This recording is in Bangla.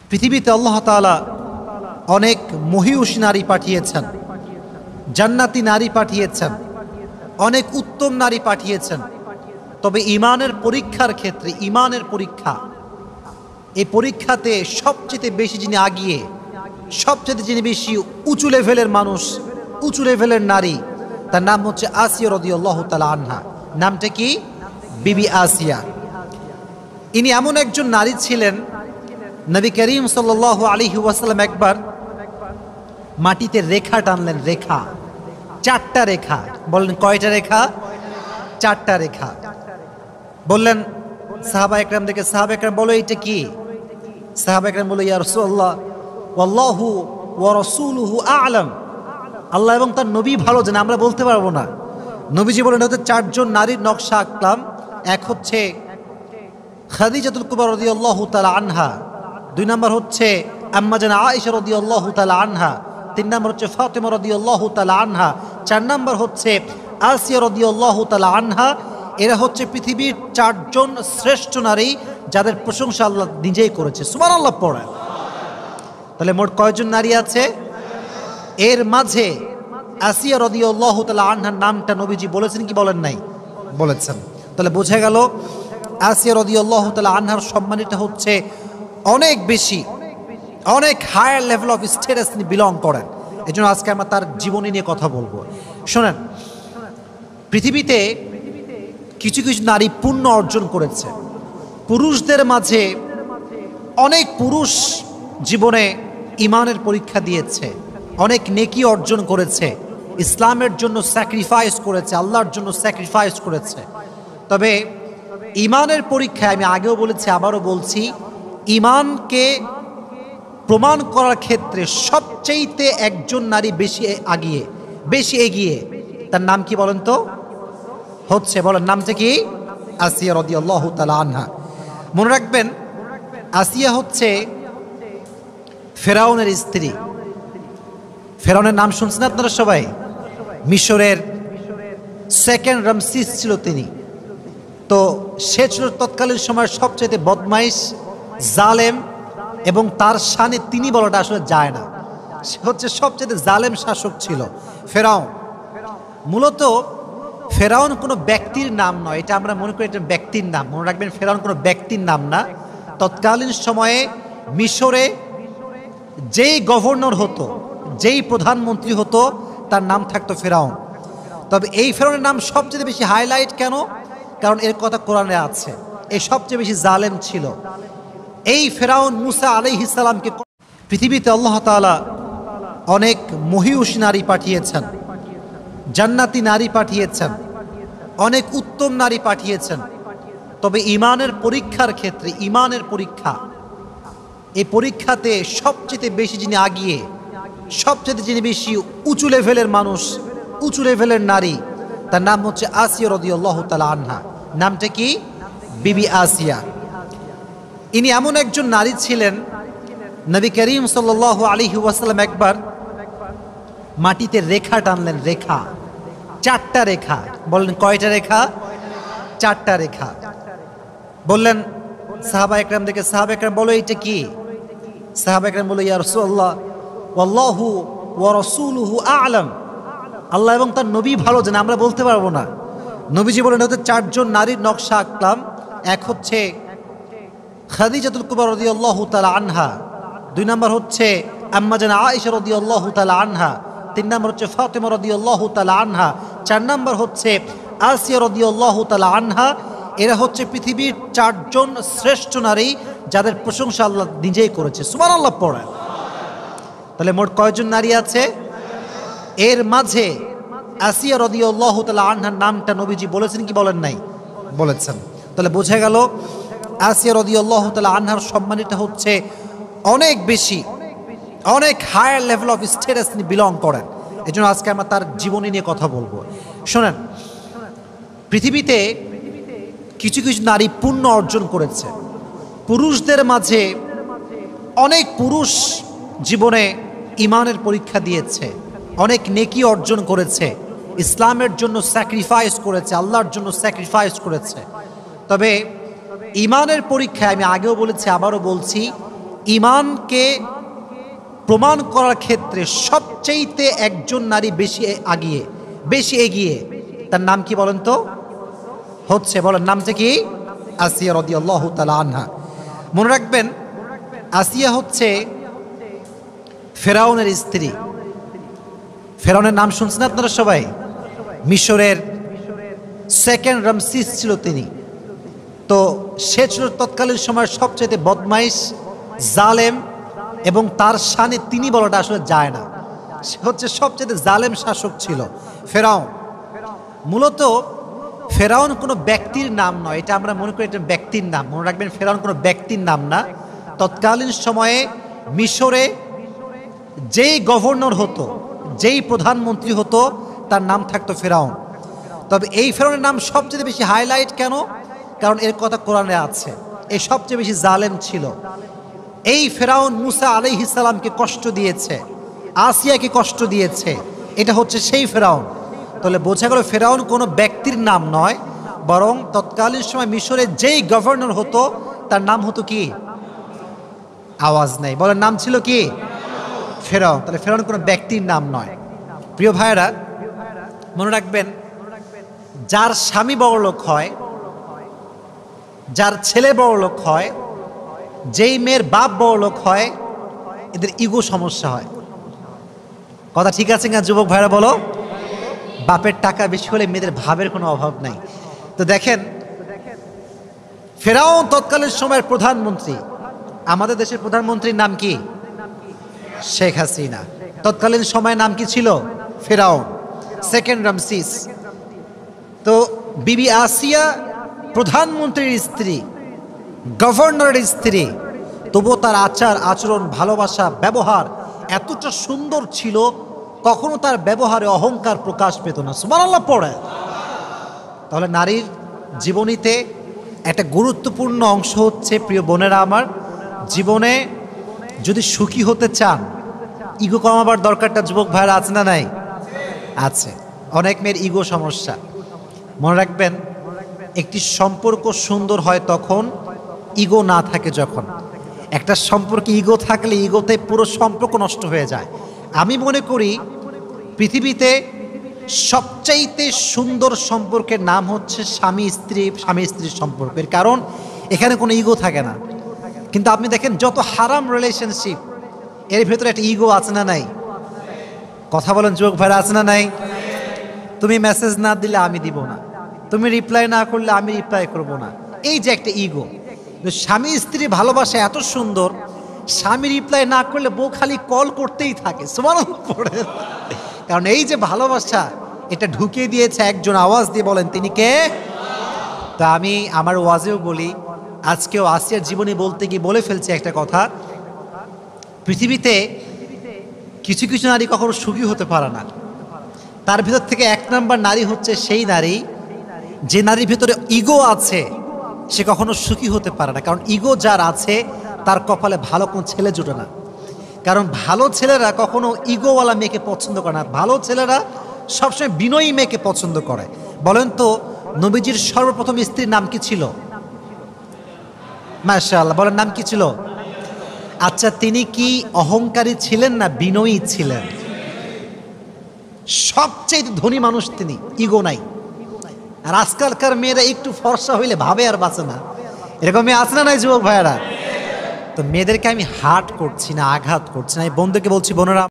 পৃথিবীতে আল্লাহ তাআলা অনেক মহিয়সী নারী পাঠিয়েছেন, জান্নাতি নারী পাঠিয়েছেন, অনেক উত্তম নারী পাঠিয়েছেন। তবে ঈমানের পরীক্ষার ক্ষেত্রে, ঈমানের পরীক্ষা, এই পরীক্ষাতে সবচেয়ে বেশি যিনি আগিয়ে, সবচেয়ে যিনি বেশি উঁচু লেভেলের মানুষ, উঁচু লেভেলের নারী, তার নাম হচ্ছে আসিয়া রাদিয়াল্লাহু তাআলা আনহা। নামটা কি? বিবি আসিয়া। ইনি এমন একজন নারী ছিলেন, নবী করিম সাল্লাল্লাহু আলাইহি ওয়াসাল্লাম একবার মাটিতে রেখা টানলেন, রেখা, 4টা রেখা। বললেন কয়টা রেখা? 4টা রেখা। বললেন সাহাবা একরাম দেখে, সাহাবা একরাম বলো এটা কি? সাহাবা একরাম বলল, ইয়া রাসূলুল্লাহ ওয়াল্লাহু ওয়া রাসূলুহু আ'লাম, আল্লাহ এবং তার নবী ভালো জানে, আমরা বলতে পারবো না। নবীজি বলেন হচ্ছে 4জন নারীর নকশা আঁকলাম। এক হচ্ছে খাদিজাতুল কুবরা রাদিয়াল্লাহু তাআলা আনহা, 2 নম্বর হচ্ছে আম্মা জান আয়েশা রাদিয়াল্লাহু তাআলা আনহা, 3 নম্বর হচ্ছে ফাতিমা রাদিয়াল্লাহু তাআলা আনহা, 4 নম্বর হচ্ছে আসিয়া রাদিয়াল্লাহু তাআলা আনহা। এরা হচ্ছে পৃথিবীর 4জন শ্রেষ্ঠ নারী, যাদের প্রশংসা আল্লাহ নিজেই করেছে। সুবহানাল্লাহ পড়েন। তাহলে মোট কয়জন নারী আছে? এর মাঝে আসিয়া রাদিয়াল্লাহু তাআলা আনহার নামটা নবীজি বলেছেন কি বলেন নাই? বলেছেন। তাহলে বোঝা গেল আসিয়া রাদিয়াল্লাহু তাআলা আনহার সম্মানিত হচ্ছে অনেক বেশি, অনেক হায়ার লেভেল অফ স্ট্যাটাস তিনি বিলং করেন। এই জন্য আজকে আমরা তার জীবনী নিয়ে কথা বলবো। শোনেন, পৃথিবীতে কিছু কিছু নারী পুণ্য অর্জন করেছে। পুরুষদের মাঝে অনেক পুরুষ জীবনে ঈমানের পরীক্ষা দিয়েছে, অনেক নেকি অর্জন করেছে, ইসলামের জন্য স্যাক্রিফাইস করেছে, আল্লাহর জন্য স্যাক্রিফাইস করেছে। তবে ঈমানের পরীক্ষায় আমি আগেও বলেছি, আবারও বলছি, ঈমানকে প্রমাণ করার ক্ষেত্রে সবচেয়েতে একজন নারী বেশি আগিয়ে, বেশি এগিয়ে। তার নাম কি বলেন তো? হচ্ছে, বলেন নামটা কি? আসিয়া রাদিয়াল্লাহু তাআলা আনহা। মনে রাখবেন, আসিয়া হচ্ছে ফেরাউনের স্ত্রী। ফেরাউনের নাম শুনছেন আপনারা সবাই? মিশরের 2nd রামসিস ছিল তিনি। তো সে ছিল তৎকালীন সময়ের সবচেয়ে বদমাইশ, জালেম, এবং তার শানে তিনি বলাটা আসলে যায় না। সে হচ্ছে সবচেয়ে জালেম শাসক ছিল ফেরাউন। মূলত ফেরাউন কোনো ব্যক্তির নাম নয়, এটা আমরা মনে করি এটা ব্যক্তির নাম। মনে রাখবেন, ফেরাউন কোনো ব্যক্তির নাম না। তৎকালীন সময়ে মিশরে যেই গভর্নর হতো, যেই প্রধানমন্ত্রী হতো, তার নাম থাকতো ফেরাউন। তবে এই ফেরাউনের নাম সবচেয়ে বেশি হাইলাইট কেন? কারণ এর কথা কোরআনে আছে। এই সবচেয়ে বেশি জালেম ছিল এই ফেরাউন। মুসা আলাইহিস সালামকে পৃথিবীতে আল্লাহ তাআলা অনেক মহিয়সী নারী পাঠিয়েছেন, জান্নাতি নারী পাঠিয়েছেন, অনেক উত্তম নারী পাঠিয়েছেন। তবে ঈমানের পরীক্ষার ক্ষেত্রে, ঈমানের পরীক্ষা, এই পরীক্ষাতে সবচেয়ে বেশি যিনি আগিয়ে, সবচেয়ে যিনি বেশি উঁচু লেভেলের মানুষ, উঁচু লেভেলের নারী, তার নাম হচ্ছে আসিয়া রাদিয়াল্লাহু তাআলা আনহা। নামটা কি? বিবি আসিয়া। ইনি এমন একজন নারী ছিলেন, নবী করিম সাল্লাল্লাহু আলাইহি ওয়াসাল্লাম একবার মাটিতে রেখা টানলেন, রেখা, 4টা রেখা। বললেন কয়টা রেখা? 4টা রেখা। বললেন সাহাবা একরাম দেখে, সাহাবা একরাম বলো এটা কি? সাহাবা একরাম বলল, ইয়া রাসূলুল্লাহ ওয়াল্লাহু ওয়া রাসূলুহু আ'লাম, আল্লাহ এবং তার নবী ভালো জানে, আমরা বলতে পারবো না। নবীজি বলেন হচ্ছে 4জন নারীর নকশা আঁকলাম। এক হচ্ছে খাদিজাতুল কুবরা রাদিয়াল্লাহু তাআলা আনহা, 2 নম্বর হচ্ছে আম্মা জান আয়েশা রাদিয়াল্লাহু তাআলা আনহা, 3 নম্বর হচ্ছে ফাতিমা রাদিয়াল্লাহু তাআলা আনহা, 4 নম্বর হচ্ছে আসিয়া রাদিয়াল্লাহু তাআলা আনহা। এরা হচ্ছে পৃথিবীর 4জন শ্রেষ্ঠ নারী, যাদের প্রশংসা আল্লাহ নিজেই করেছে। সুবহানাল্লাহ পড়েন। তাহলে মোট কয়জন নারী আছে? এর মাঝে আসিয়া রাদিয়াল্লাহু তাআলা আনহার নামটা নবীজি বলেছেন কি বলেন নাই? বলেছেন। তাহলে বোঝা গেল আসিয়া রাদিয়াল্লাহু তাআলা আনহার সম্মানিত হচ্ছে অনেক বেশি, অনেক হায়ার লেভেল অফ স্ট্যাটাস তিনি বিলং করেন। এই জন্য আজকে আমরা তার জীবনী নিয়ে কথা বলবো। শোনেন, পৃথিবীতে কিছু কিছু নারী পুণ্য অর্জন করেছে। পুরুষদের মাঝে অনেক পুরুষ জীবনে ঈমানের পরীক্ষা দিয়েছে, অনেক নেকি অর্জন করেছে, ইসলামের জন্য স্যাক্রিফাইস করেছে, আল্লাহর জন্য স্যাক্রিফাইস করেছে। তবে ঈমানের পরীক্ষায় আমি আগেও বলেছি, আবারও বলছি, ঈমানকে প্রমাণ করার ক্ষেত্রে সবচেয়েতে একজন নারী বেশি এগিয়ে, তার নাম কি বলেন তো? বলেন নামটা কি? আসিয়া রাদিয়াল্লাহু তাআলা আনহা। মনে রাখবেন, আসিয়া হচ্ছে ফেরাউনের স্ত্রী। ফেরাউনের নাম শুনছেন আপনারা সবাই? মিশরের সেকেন্ড রামসিস ছিল তিনি। তো সে ছিল তৎকালীন সময়ের সবচেয়ে বদমাইশ, জালেম, এবং তার শানে তিনি বলাটা আসলে যায় না। সে হচ্ছে সবচেয়ে জালেম শাসক ছিল ফেরাউন। মূলত ফেরাউন কোনো ব্যক্তির নাম নয়, এটা আমরা মনে করি এটা ব্যক্তির নাম। মনে রাখবেন, ফেরাউন কোনো ব্যক্তির নাম না। তৎকালীন সময়ে মিশরে যেই গভর্নর হতো, যেই প্রধানমন্ত্রী হতো, তার নাম থাকতো ফেরাউন। তবে এই ফেরাউনের নাম সবচেয়ে বেশি হাইলাইট কেন? কারণ এর কথা কোরআনে আছে। এই সবচেয়ে বেশি জালেম ছিল এই ফেরাউন। মুসা আলাইহিস সালামকে কষ্ট দিয়েছে, আসিয়াকে কষ্ট দিয়েছে, এটা হচ্ছে সেই ফেরাউন। তাহলে বোঝা গেল ফেরাউন কোনো ব্যক্তির নাম নয়, বরং তৎকালীন সময় মিশরে যেই গভর্নর হতো তার নাম হতো কি? আওয়াজ নেই, বলেন নাম ছিল কি? ফেরাউন। তাহলে ফেরাউন কোনো ব্যক্তির নাম নয়। প্রিয় ভাইয়েরা, মনে রাখবেন, যার স্বামী বড়লোক হয়, যার ছেলে বড়লোক হয়, যেই মেয়ের বাপ বড়লোক হয়, এদের ইগো সমস্যা হয়। কথা ঠিক আছে না যুবক ভাইরা? বলো। বাপের টাকা বেশি হলে মেয়েদের ভাবের কোনো অভাব নাই। তো দেখেন, ফেরাউন তৎকালীন সময়ের প্রধানমন্ত্রী। আমাদের দেশের প্রধানমন্ত্রীর নাম কি? শেখ হাসিনা। তৎকালীন সময়ের নাম কি ছিল? ফেরাউন, সেকেন্ড রামসিস। তো বিবি আসিয়া প্রধানমন্ত্রীর স্ত্রী, গভর্নরের স্ত্রী, তবুও তার আচার আচরণ, ভালোবাসা, ব্যবহার এতটা সুন্দর ছিল, কখনো তার ব্যবহারে অহংকার প্রকাশ পেত না। সুবহানাল্লাহ পড়ে। তাহলে নারীর জীবনীতে একটা গুরুত্বপূর্ণ অংশ হচ্ছে, প্রিয় বোনেরা আমার, জীবনে যদি সুখী হতে চান, ইগো কমাবার দরকারটা যুবক ভাইরা আছে না নাই? আছে। অনেক মেয়ের ইগো সমস্যা। মনে রাখবেন, একটি সম্পর্ক সুন্দর হয় তখন, ইগো না থাকে যখন। একটা সম্পর্কে ইগো থাকলে ইগোতে পুরো সম্পর্ক নষ্ট হয়ে যায়। আমি মনে করি পৃথিবীতে সবচাইতে সুন্দর সম্পর্কের নাম হচ্ছে স্বামী স্ত্রীর সম্পর্কের, কারণ এখানে কোনো ইগো থাকে না। কিন্তু আপনি দেখেন, যত হারাম রিলেশনশিপ, এর ভেতরে একটা ইগো আছে না নাই? কথা বলেন যুবক ভাইরা, আছে না নাই? তুমি মেসেজ না দিলে আমি দিব না, তুমি রিপ্লাই না করলে আমি রিপ্লাই করব না, এই যে একটা ইগো। স্বামী স্ত্রী ভালোবাসা এত সুন্দর, স্বামী রিপ্লাই না করলে বউ খালি কল করতেই থাকে। সুবহানাল্লাহ পড়ে। কারণ এই যে ভালোবাসা, এটা ঢুকিয়ে দিয়েছে একজন। আওয়াজ দিয়ে বলেন তিনি কে? তা আমি আমার ওয়াজেও বলি, আজকেও আসিয়ার জীবনী বলতে গিয়ে বলে ফেলছি একটা কথা। পৃথিবীতে কিছু কিছু নারী কখনো সুখী হতে পারে না। তার ভিতর থেকে এক নাম্বার নারী হচ্ছে সেই নারী, যে নারীর ভিতরে ইগো আছে, সে কখনো সুখী হতে পারে না। কারণ ইগো যার আছে, তার কপালে ভালো কোনো ছেলে জুটে না। কারণ ভালো ছেলেরা কখনো ইগোওয়ালা মেয়েকে পছন্দ করে না। ভালো ছেলেরা সবসময় বিনয়ী মেয়েকে পছন্দ করে। বলেন তো, নবীজির সর্বপ্রথম স্ত্রীর নাম কি ছিল? মাশাআল্লাহ, বলেন নাম কি ছিল? আচ্ছা, তিনি কি অহংকারী ছিলেন না বিনয়ী ছিলেন? সবচেয়ে ধনী মানুষ তিনি, ইগো নাই। আর আজকালকার মেয়েরা একটু ফর্সা হইলে ভাবে আর বাঁচে না, এরকম মেয়ে আছে না নাই যুবক ভাইয়েরা? তো মেয়েদেরকে আমি হার্ট করছি না, আঘাত করছি না, এই বন্ধুকে বলছি, বোনেরা